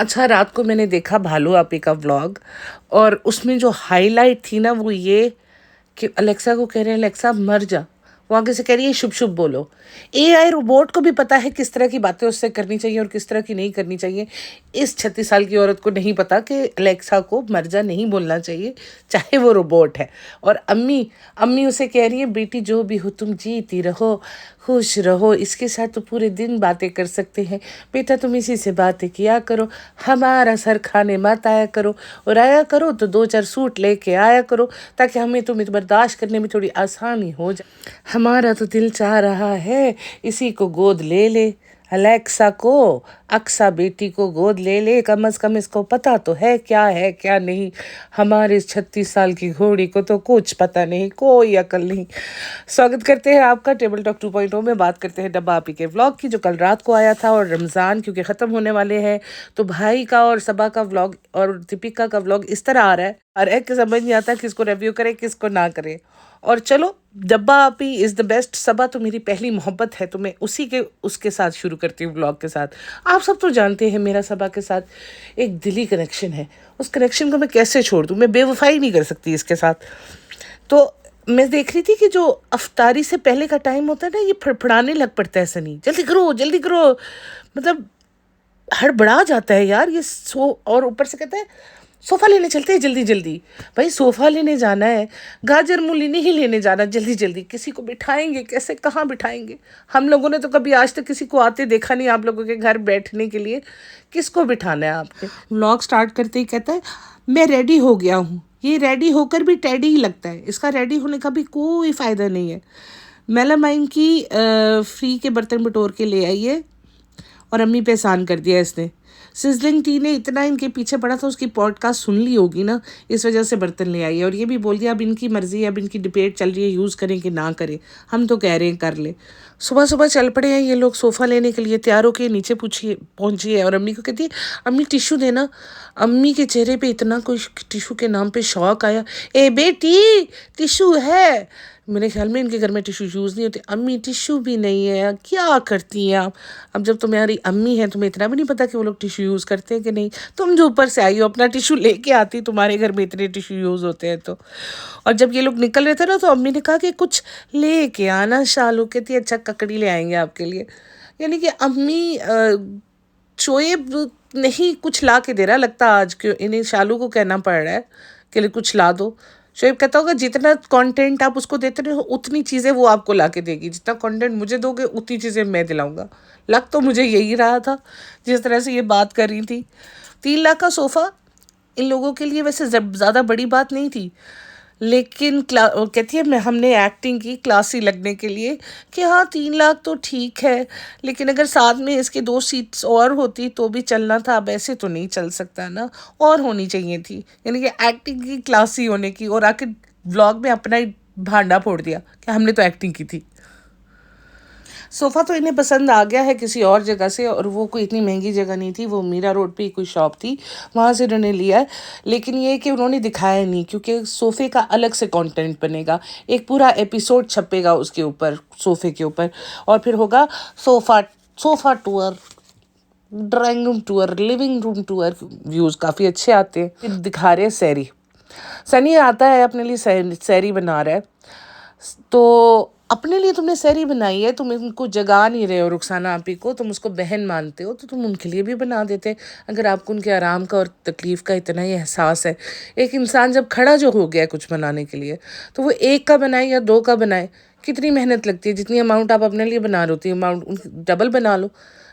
अच्छा, रात को मैंने देखा भालू आपी का व्लॉग, और उसमें जो हाईलाइट थी ना वो ये कि अलेक्सा को कह रहे हैं, अलेक्सा मर जा। वो आगे से कह रही है शुभ शुभ बोलो। एआई रोबोट को भी पता है किस तरह की बातें उससे करनी चाहिए और किस तरह की नहीं करनी चाहिए। इस 36 साल की औरत को नहीं पता कि अलेक्सा को मर जा नहीं बोलना चाहिए, चाहे वो रोबोट है। और अम्मी अम्मी उसे कह रही है, बेटी जो भी हो तुम जीती रहो, खुश रहो, इसके साथ तो पूरे दिन बातें कर सकते हैं। बेटा तुम इसी से बातें किया करो, हमारा सर खाने मत आया करो, और आया करो तो 2-4 सूट लेके आया करो, ताकि हमें तुम्हें बर्दाश्त करने में थोड़ी आसानी हो जाए। हमारा तो दिल चाह रहा है इसी को गोद ले ले, अलेक्सा को, अक्सा बेटी को गोद ले ले, कम से कम इसको पता तो है क्या नहीं। हमारे इस 36 साल की घोड़ी को तो कुछ पता नहीं, कोई अकल नहीं। स्वागत करते हैं आपका टेबल टॉक 2.0 में। बात करते हैं डब्बा आपी के व्लॉग की, जो कल रात को आया था। और रमज़ान क्योंकि ख़त्म होने वाले हैं, तो भाई का और सबा का व्लॉग और दीपिका का व्लॉग इस तरह आ रहा है, और एक समझ नहीं आता किसको रिव्यू करे किसको ना करे। और चलो, डब्बा आपी इज़ द बेस्ट। सबा तो मेरी पहली मोहब्बत है, तो मैं उसके साथ शुरू करती हूँ व्लॉग के साथ। आप सब तो जानते हैं मेरा सबा के साथ एक दिली कनेक्शन है, उस कनेक्शन को मैं कैसे छोड़ दूँ। मैं बेवफाई नहीं कर सकती इसके साथ। तो मैं देख रही थी कि जो अफ्तारी से पहले का टाइम होता है ना, ये फड़फड़ाने लग पड़ता है सनी, जल्दी करो जल्दी करो, मतलब हड़बड़ा जाता है यार ये। और ऊपर से कहता है सोफ़ा लेने चलते हैं जल्दी जल्दी। भाई सोफ़ा लेने जाना है, गाजर मूली नहीं लेने जाना जल्दी जल्दी। किसी को बिठाएंगे कैसे, कहाँ बिठाएंगे? हम लोगों ने तो कभी आज तक किसी को आते देखा नहीं आप लोगों के घर बैठने के लिए। किसको बिठाना है आपके? व्लॉग स्टार्ट करते ही कहता है मैं रेडी हो गया हूँ। ये रेडी होकर भी टैडी ही लगता है, इसका रेडी होने का भी कोई फ़ायदा नहीं है। मेलामाइन की फ्री के बर्तन बटोर के ले आई है, और अम्मी पे एहसान कर दिया इसने। सिजलिंग टी ने इतना इनके पीछे पड़ा था, उसकी पॉडकास्ट सुन ली होगी ना, इस वजह से बर्तन ले आई है। और ये भी बोल दिया अब इनकी मर्ज़ी है, अब इनकी डिबेट चल रही है यूज़ करें कि ना करें, हम तो कह रहे हैं कर ले। सुबह सुबह चल पड़े हैं ये लोग सोफ़ा लेने के लिए, तैयार होके नीचे पहुंची है, और अम्मी को कहती है अम्मी टिशू देना। अम्मी के चेहरे पे इतना कोई टिशू के नाम पे शौक आया, ए बेटी टिशू है। मेरे ख्याल में इनके घर में टिशू यूज़ नहीं होते। अम्मी टिशू भी नहीं है, क्या करती हैं आप? अब जब तुम्हारी अम्मी है तुम्हें इतना भी नहीं पता कि वो लोग टिशू यूज़ करते हैं कि नहीं। तुम जो ऊपर से आई हो अपना टिशू लेके आती, तुम्हारे घर में इतने टिशू यूज़ होते हैं तो। और जब ये लोग निकल रहे थे ना, तो अम्मी ने कहा कि कुछ लेके आना। शालू कहती अच्छा ककड़ी ले आएंगे आपके लिए। यानी कि अम्मी शोएब नहीं कुछ ला के दे रहा लगता आज, क्यों इन्हें शालू को कहना पड़ रहा है कि कुछ ला दो। शोएब कहता होगा जितना कंटेंट आप उसको देते रहे हो उतनी चीज़ें वो आपको ला के देगी, जितना कंटेंट मुझे दोगे उतनी चीज़ें मैं दिलाऊंगा। लग तो मुझे यही रहा था जिस तरह से ये बात कर रही थी। 3 लाख का सोफ़ा इन लोगों के लिए वैसे ज़्यादा बड़ी बात नहीं थी, लेकिन कहती है मैं हमने एक्टिंग की क्लासी लगने के लिए कि हाँ 3 लाख तो ठीक है, लेकिन अगर साथ में इसके 2 सीट्स और होती तो भी चलना था। अब ऐसे तो नहीं चल सकता ना, और होनी चाहिए थी। यानी कि एक्टिंग की क्लासी होने की, और आके व्लॉग में अपना ही भांडा फोड़ दिया कि हमने तो एक्टिंग की थी। सोफ़ा तो इन्हें पसंद आ गया है किसी और जगह से, और वो कोई इतनी महंगी जगह नहीं थी, वो मीरा रोड पे कोई शॉप थी, वहाँ से उन्होंने लिया है। लेकिन ये कि उन्होंने दिखाया नहीं, क्योंकि सोफ़े का अलग से कंटेंट बनेगा, एक पूरा एपिसोड छपेगा उसके ऊपर, सोफ़े के ऊपर। और फिर होगा sofa tour, drawing room tour, living room tour. Views काफ़ी अच्छे आते हैं। फिर दिखा रहे हैं सैरी, सनी आता है अपने लिए सैरी बना रहा है। तो अपने लिए तुमने सैरी बनाई है, तुम उनको जगा नहीं रहे हो रुखसाना आपी को, तुम उसको बहन मानते हो, तो तुम उनके लिए भी बना देते। अगर आपको उनके आराम का और तकलीफ़ का इतना ही एहसास है। एक इंसान जब खड़ा जो हो गया है कुछ बनाने के लिए, तो वो 1 का बनाए या 2 का बनाए, कितनी मेहनत लगती है। जितनी अमाउंट आप अपने लिए बना रहे होती है अमाउंट डबल बना लो,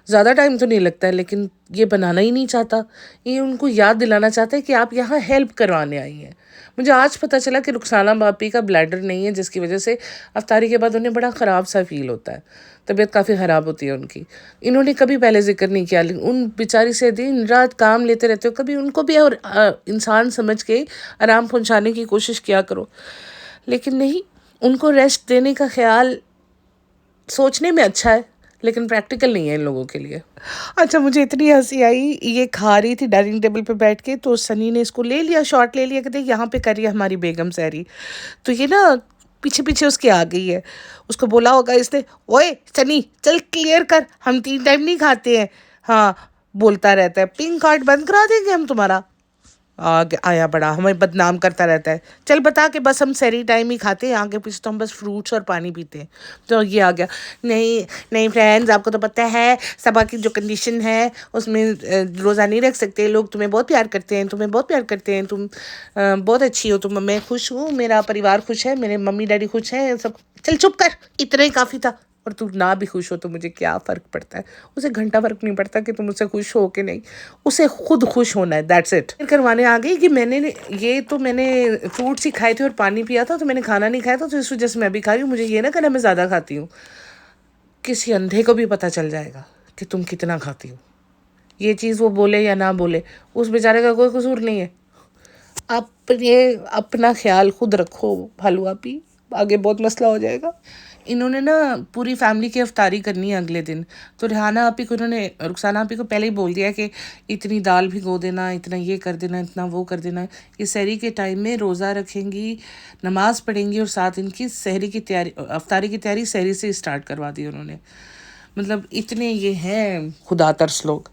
ज़्यादा टाइम तो नहीं लगता है। लेकिन ये बनाना ही नहीं चाहता, ये उनको याद दिलाना चाहता है कि आप यहाँ हेल्प करवाने आई हैं। मुझे आज पता चला कि रुखसाना बापी का ब्लैडर नहीं है, जिसकी वजह से अफ्तारी के बाद उन्हें बड़ा ख़राब सा फील होता है, तबीयत काफ़ी ख़राब होती है उनकी। इन्होंने कभी पहले जिक्र नहीं किया, लेकिन उन बेचारी से दिन रात काम लेते रहते हो, कभी उनको भी और इंसान समझ के आराम पहुंचाने की कोशिश किया करो। लेकिन नहीं, उनको रेस्ट देने का ख्याल सोचने में अच्छा है, लेकिन प्रैक्टिकल नहीं है इन लोगों के लिए। अच्छा, मुझे इतनी हंसी आई, ये खा रही थी डाइनिंग टेबल पे बैठ के, तो सनी ने इसको ले लिया, शॉट ले लिया, कहते यहाँ पे करिए हमारी बेगम सैरी। तो ये ना पीछे पीछे उसके आ गई है, उसको बोला होगा इसने, ओए सनी चल क्लियर कर, हम 3 टाइम नहीं खाते हैं। हाँ, बोलता रहता है पिंक कार्ड बंद करा देंगे हम तुम्हारा। आया बड़ा हमें बदनाम करता रहता है। चल बता के बस हम सहरी टाइम ही खाते हैं, आगे पीछे तो हम बस फ्रूट्स और पानी पीते हैं। तो ये आ गया, नहीं नहीं फ्रेंड्स आपको तो पता है सबा की जो कंडीशन है उसमें रोज़ा नहीं रख सकते लोग, तुम्हें बहुत प्यार करते हैं, तुम्हें बहुत प्यार करते हैं, तुम बहुत अच्छी हो, तुम, मैं खुश हूँ, मेरा परिवार खुश है, मेरे मम्मी डैडी खुश हैं सब। चल चुप कर, इतना ही काफ़ी था। और तू ना भी खुश हो तो मुझे क्या फ़र्क पड़ता है, उसे घंटा फ़र्क नहीं पड़ता कि तुम उससे खुश हो कि नहीं, उसे खुद खुश होना है, दैट्स इट। फिर करवाने आ गई कि मैंने फ्रूट्स ही खाए थे और पानी पिया था, तो मैंने खाना नहीं खाया था, तो इस वजह से मैं भी खा रही हूँ, मुझे ये ना कहना मैं ज़्यादा खाती हूँ। किसी अंधे को भी पता चल जाएगा कि तुम कितना खाती हो, ये चीज़ वो बोले या ना बोले, उस बेचारे का कोई कसूर नहीं है। अपना ख्याल खुद रखो भालू आपी, आगे बहुत मसला हो जाएगा। इन्होंने ना पूरी फैमिली की अफ्तारी करनी है अगले दिन, तो रेहाना आपी को इन्होंने, रुखसाना आपी को पहले ही बोल दिया कि इतनी दाल भिगो देना, इतना ये कर देना, इतना वो कर देना। ये सहरी के टाइम में रोज़ा रखेंगी, नमाज़ पढ़ेंगी और साथ इनकी सहरी की तैयारी, अफ्तारी की तैयारी सहरी से स्टार्ट करवा दी उन्होंने। मतलब इतने ये हैं खुदा तरस लोग।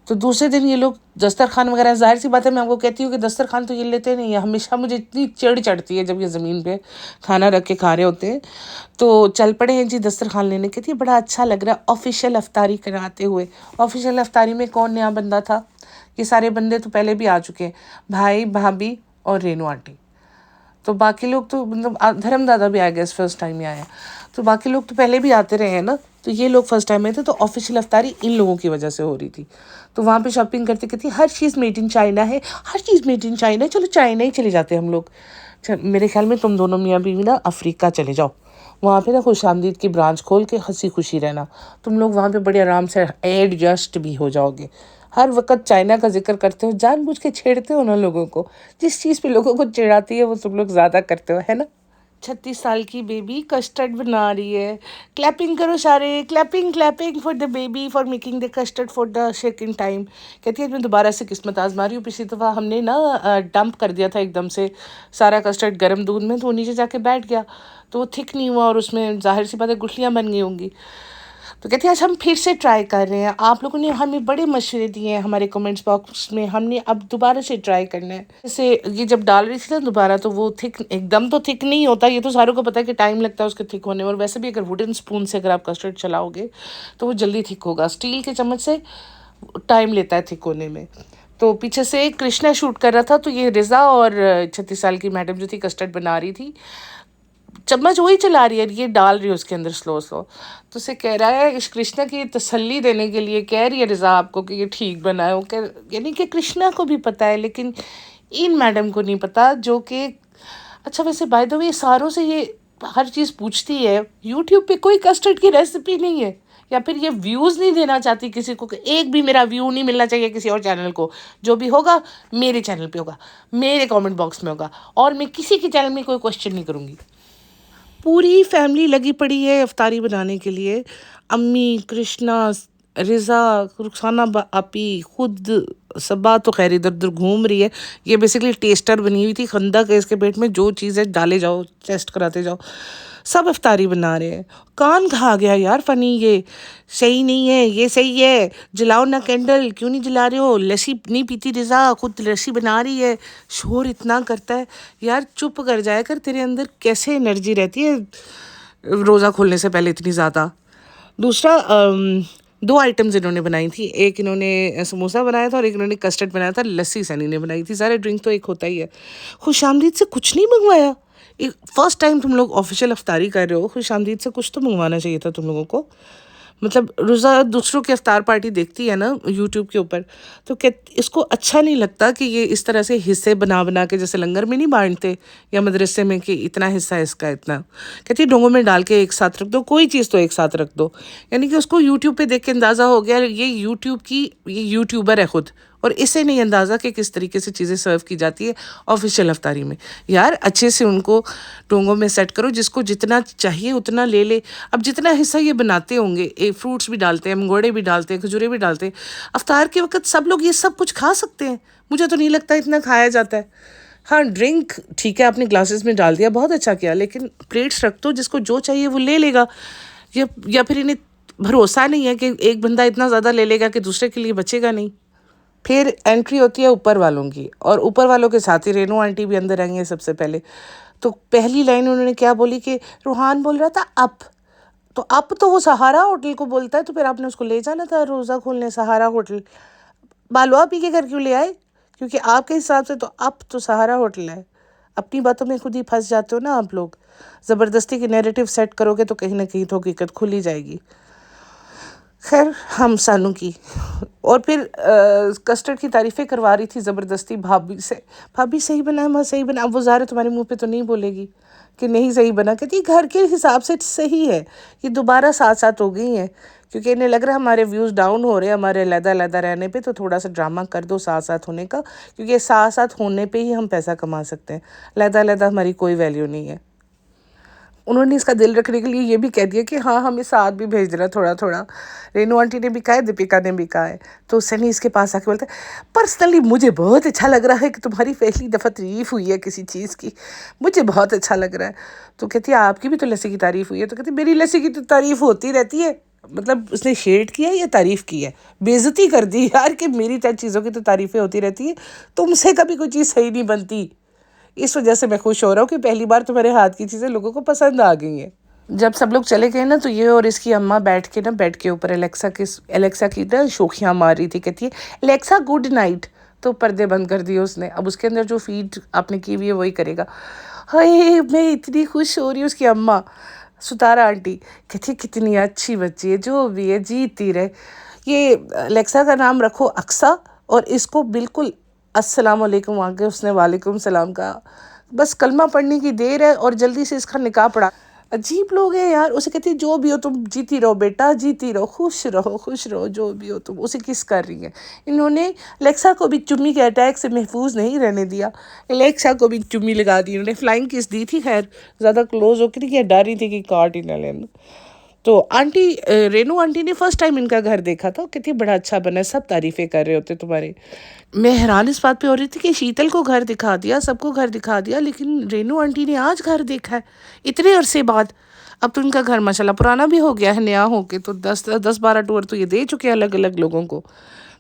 तो दूसरे दिन ये लोग दस्तरखान वगैरह, जाहिर सी बात है मैं आपको कहती हूँ कि दस्तरखान तो ये लेते नहीं है, हमेशा मुझे इतनी चिढ़ चढ़ती है जब ये ज़मीन पे खाना रख के खा रहे होते हैं। तो चल पड़े हैं जी दस्तरखान लेने के लिए, बड़ा अच्छा लग रहा है ऑफिशियल अफ्तारी कराते हुए। ऑफिशियल अफ्तारी में कौन नया बंदा था, ये सारे बंदे तो पहले भी आ चुके हैं, भाई भाभी और रेनू आंटी। तो बाकी लोग तो मतलब धर्म दादा भी आ गया, फर्स्ट टाइम ही आया, तो बाकी लोग तो पहले भी आते रहे हैं ना, तो ये लोग फर्स्ट टाइम आए थे। तो ऑफिशियल अफ्तारी इन लोगों की वजह से हो रही थी। तो वहाँ पे शॉपिंग करते करते हर चीज़ मेड इन चाइना है, हर चीज़ मेड इन चाइना है, चलो चाइना ही चले जाते हम लोग। मेरे ख्याल में तुम दोनों मियाँ बीवी ना अफ्रीका चले जाओ, वहाँ पे ना खुशामदीद की ब्रांच खोल के हंसी खुशी रहना, तुम लोग वहाँ पे बड़े आराम से एडजस्ट भी हो जाओगे। हर वक्त चाइना का जिक्र करते हो, जानबूझ के छेड़ते हो ना लोगों को, जिस चीज़ पे लोगों को चिढ़ाती है वो तुम लोग ज़्यादा करते हो, है ना। 36 साल की बेबी कस्टर्ड बना रही है, क्लैपिंग करो सारे, clapping clapping for the baby for making the custard for the second time. कहती है मैं दोबारा से किस्मत आजमा रही हूँ, पिछली दफ़ा हमने ना डंप कर दिया था एकदम से सारा कस्टर्ड गर्म दूध में, तो वो नीचे जाके बैठ गया, तो वो थिक नहीं हुआ और उसमें जाहिर सी बात है गुठलियाँ बन गई होंगी। तो कहती है आज हम फिर से ट्राई कर रहे हैं, आप लोगों ने हमें बड़े मशवरे दिए हैं हमारे कमेंट्स बॉक्स में, हमने अब दोबारा से ट्राई करना है। जैसे ये जब डाल रही थी ना दोबारा, तो वो थिक एकदम तो थिक नहीं होता, ये तो सारों को पता है कि टाइम लगता है उसके थिक होने में, और वैसे भी अगर वुडन स्पून से अगर आप कस्टर्ड चलाओगे तो वो जल्दी थिक होगा, स्टील के चम्मच से टाइम लेता है थिक होने में। तो पीछे से कृष्णा शूट कर रहा था, तो ये रिज़ा और 36 साल की मैडम जो थी कस्टर्ड बना रही थी, चम्मच वही चला रही है, ये डाल रही है उसके अंदर स्लो स्लो। तो उसे कह रहा है इस कृष्णा की तसल्ली देने के लिए कह रही है रिज़ा आपको कि ये ठीक बना है, वो कह यानी कि कृष्णा को भी पता है लेकिन इन मैडम को नहीं पता, जो कि अच्छा वैसे बाय द वे सारों से ये हर चीज़ पूछती है, यूट्यूब पे कोई कस्टर्ड की रेसिपी नहीं है, या फिर ये व्यूज़ नहीं देना चाहती किसी को, एक भी मेरा व्यू नहीं मिलना चाहिए किसी और चैनल को, जो भी होगा मेरे चैनल पे होगा, मेरे कमेंट बॉक्स में होगा, और मैं किसी के चैनल में कोई क्वेश्चन नहीं करूँगी। पूरी फैमिली लगी पड़ी है अफ्तारी बनाने के लिए, अम्मी, कृष्णा, रिज़ा, रुखसाना आपी, खुद सबा तो खैर इधर उधर घूम रही है, ये बेसिकली टेस्टर बनी हुई थी, खंदक है इसके पेट में, जो चीज़ है डाले जाओ, टेस्ट कराते जाओ, सब अफ्तारी बना रहे हैं। कान खा गया यार फ़नी, ये सही नहीं है, ये सही है, जलाओ ना कैंडल, क्यों नहीं जला रहे हो, लस्सी नहीं पीती रिज़ा, खुद लस्सी बना रही है, शोर इतना करता है यार, चुप कर जाया कर, तेरे अंदर कैसे एनर्जी रहती है रोज़ा खोलने से पहले इतनी ज़्यादा। दूसरा 2 आइटम्स इन्होंने बनाई थी, एक इन्होंने समोसा बनाया था और एक इन्होंने कस्टर्ड बनाया था, लस्सी सनी ने बनाई थी, सारे ड्रिंक तो एक होता ही है। खुशामदीद से कुछ नहीं मंगवाया, फर्स्ट टाइम तुम लोग ऑफिशियल अफ्तारी कर रहे हो, खुशामदीद से कुछ तो मंगवाना चाहिए था तुम लोगों को। मतलब रोज़ा दूसरों की अफ्तार पार्टी देखती है ना यूट्यूब के ऊपर, तो क्या इसको अच्छा नहीं लगता कि ये इस तरह से हिस्से बना बना के, जैसे लंगर में नहीं बांटते या मदरसे में कि इतना हिस्सा है इसका इतना, कहती है डोंगों में डाल के एक साथ रख दो, कोई चीज़ तो एक साथ रख दो। यानी कि उसको यूट्यूब पे देख के अंदाज़ा हो गया ये यूट्यूबर है खुद, और इसे नहीं अंदाज़ा कि किस तरीके से चीज़ें सर्व की जाती है ऑफिशियल अफ्तारी में। यार अच्छे से उनको टोंगों में सेट करो, जिसको जितना चाहिए उतना ले ले। अब जितना हिस्सा ये बनाते होंगे, फ्रूट्स भी डालते हैं, मंगोड़े भी डालते हैं, खजूरें भी डालते हैं, अफ्तार के वक्त सब लोग ये सब कुछ खा सकते हैं, मुझे तो नहीं लगता इतना खाया जाता है। हाँ ड्रिंक ठीक है आपने ग्लासेस में डाल दिया, बहुत अच्छा किया, लेकिन प्लेट्स रख दो, जिसको जो चाहिए वो ले लेगा, या फिर इन्हें भरोसा नहीं है कि एक बंदा इतना ज़्यादा ले लेगा कि दूसरे के लिए बचेगा नहीं। फिर एंट्री होती है ऊपर वालों की, और ऊपर वालों के साथ ही रेनू आंटी भी अंदर आई हैं सबसे पहले। तो पहली लाइन उन्होंने क्या बोली कि रूहान बोल रहा था अप, तो अप तो वो सहारा होटल को बोलता है, तो फिर आपने उसको ले जाना था रोज़ा खोलने सहारा होटल। बालो आप ही के घर क्यों ले आए? क्योंकि आपके हिसाब से तो अप तो सहारा होटल है। अपनी बातों में खुद ही फंस जाते हो ना आप लोग। ज़बरदस्ती की नैरेटिव सेट करोगे तो कहीं ना कहीं तो हकीकत खुल ही जाएगी। खैर हम सानू की। और फिर कस्टर्ड की तारीफ़ें करवा रही थी ज़बरदस्ती भाभी से, भाभी सही बना है, माँ सही बना। अब वो ज़ाहिर है तुम्हारे मुंह पे तो नहीं बोलेगी कि नहीं सही बना, कहती घर के हिसाब से सही है। ये दोबारा साथ साथ हो गई हैं क्योंकि इन्हें लग रहा है हमारे व्यूज़ डाउन हो रहे हैं हमारे अलग-अलग रहने पे, तो थोड़ा सा ड्रामा कर दो साथ साथ होने का, क्योंकि साथ साथ होने पे ही हम पैसा कमा सकते हैं। अलग-अलग हमारी कोई वैल्यू नहीं है। उन्होंने इसका दिल रखने के लिए ये भी कह दिया कि हाँ हमें साथ भी भेज देना थोड़ा थोड़ा। रेनू आंटी ने भी कहा है, दीपिका ने भी कहा है। तो सनी इसके पास आके बोलता है पर्सनली मुझे बहुत अच्छा लग रहा है कि तुम्हारी पहली दफ़ा तारीफ़ हुई है किसी चीज़ की, मुझे बहुत अच्छा लग रहा है। तो कहती है आपकी भी तो लस्सी की तारीफ़ हुई है। तो कहती मेरी लस्सी की तो तारीफ़ होती रहती है। मतलब उसने शेड किया या तारीफ़ की है, बेइज्जती कर दी यार कि मेरी चीज़ों की तो तारीफ़ें होती रहती है, तुमसे कभी कोई चीज़ सही नहीं बनती। इस वजह से मैं खुश हो रहा हूँ कि पहली बार तुम्हारे हाथ की चीज़ें लोगों को पसंद आ गई हैं। जब सब लोग चले गए ना, तो ये और इसकी अम्मा बैठ के ना बेड के ऊपर एलेक्सा की ना शोखियाँ मार रही थी। कहती है एलेक्सा गुड नाइट, तो पर्दे बंद कर दिए उसने। अब उसके अंदर जो फीड आपने की हुई है वही करेगा। हाय मैं इतनी खुश हो रही हूँ। उसकी अम्मा सुतारा आंटी कहती है कितनी अच्छी बच्ची है, जो भी है जीती रहे। ये एलेक्सा का नाम रखो अक्सा, और इसको बिल्कुल अस्सलाम वालेकुम आगे उसने वालेकुम सलाम कहा। बस कलमा पढ़ने की देर है और जल्दी से इसका निकाह पड़ा। अजीब लोग हैं यार। उसे कहती है जो भी हो तुम जीती रहो बेटा, जीती रहो, खुश रहो, जो भी हो तुम। उसे किस कर रही है। इन्होंने एलेक्सा को भी चुम्मी के अटैक से महफूज नहीं रहने दिया। एलेक्सा को भी चुम्मी लगा दी इन्होंने, फ्लाइंग किस दी थी। खैर ज़्यादा क्लोज होकर नहीं किया, डर रही थी कि काट ही ना लेना। तो आंटी रेनू आंटी ने फर्स्ट टाइम इनका घर देखा था, कहती बड़ा अच्छा बना है, सब तारीफ़ें कर रहे होते तुम्हारे। मैं हैरान इस बात पे हो रही थी कि शीतल को घर दिखा दिया, सबको घर दिखा दिया, लेकिन रेनू आंटी ने आज घर देखा है इतने अरसे बाद। अब तो इनका घर माशाल्लाह पुराना भी हो गया है, नया हो के तो 10-12 टूर तो ये दे चुके हैं अलग अलग लोगों को।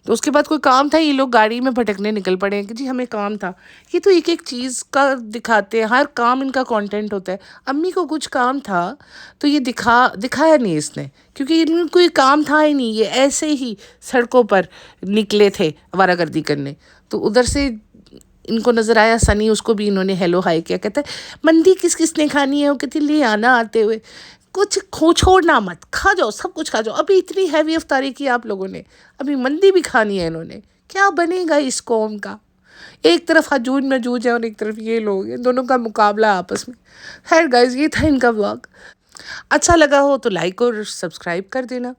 तो उसके बाद कोई काम था, ये लोग गाड़ी में भटकने निकल पड़े हैं कि जी हमें काम था। ये तो एक एक चीज़ का दिखाते हैं, हर काम इनका कंटेंट होता है। अम्मी को कुछ काम था तो ये दिखाया नहीं इसने, क्योंकि इनमें कोई काम था ही नहीं, ये ऐसे ही सड़कों पर निकले थे आवारागर्दी करने। तो उधर से इनको नज़र आया सनी, उसको भी इन्होंने हेलो हाय किया। कहता है मंदी किस किसने खानी है? वो कहती ले आना आते हुए, कुछ खो छोड़ना मत, खा जाओ सब कुछ खा जाओ। अभी इतनी हैवी अफ्तारी की आप लोगों ने, अभी मंदी भी खानी है इन्होंने। क्या बनेगा इस कौम का? एक तरफ हजूज मजूज है और एक तरफ ये लोग हैं, दोनों का मुकाबला आपस में। खैर गाइज ये था इनका व्लॉग। अच्छा लगा हो तो लाइक और सब्सक्राइब कर देना,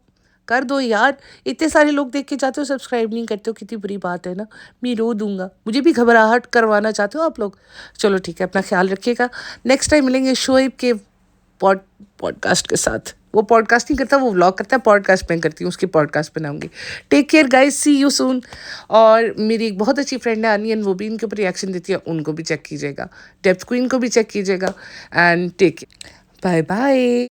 कर दो यार। इतने सारे लोग देख के जाते हो सब्सक्राइब नहीं करते हो, कितनी बुरी बात है ना। मैं रो दूंगा, मुझे भी घबराहट करवाना चाहते हो आप लोग। चलो ठीक है, अपना ख्याल रखिएगा। नेक्स्ट टाइम मिलेंगे शोएब के पॉडकास्ट के साथ। वो पॉडकास्ट नहीं करता, वो व्लॉग करता है, पॉडकास्ट मैं करती हूँ, उसकी पॉडकास्ट बनाऊंगी। Take care guys, see you soon. और मेरी एक बहुत अच्छी फ्रेंड है अनियन, वो भी इनके ऊपर रिएक्शन देती है, उनको भी चेक कीजिएगा। डेप्थ क्वीन को भी चेक कीजिएगा। And take care, bye bye.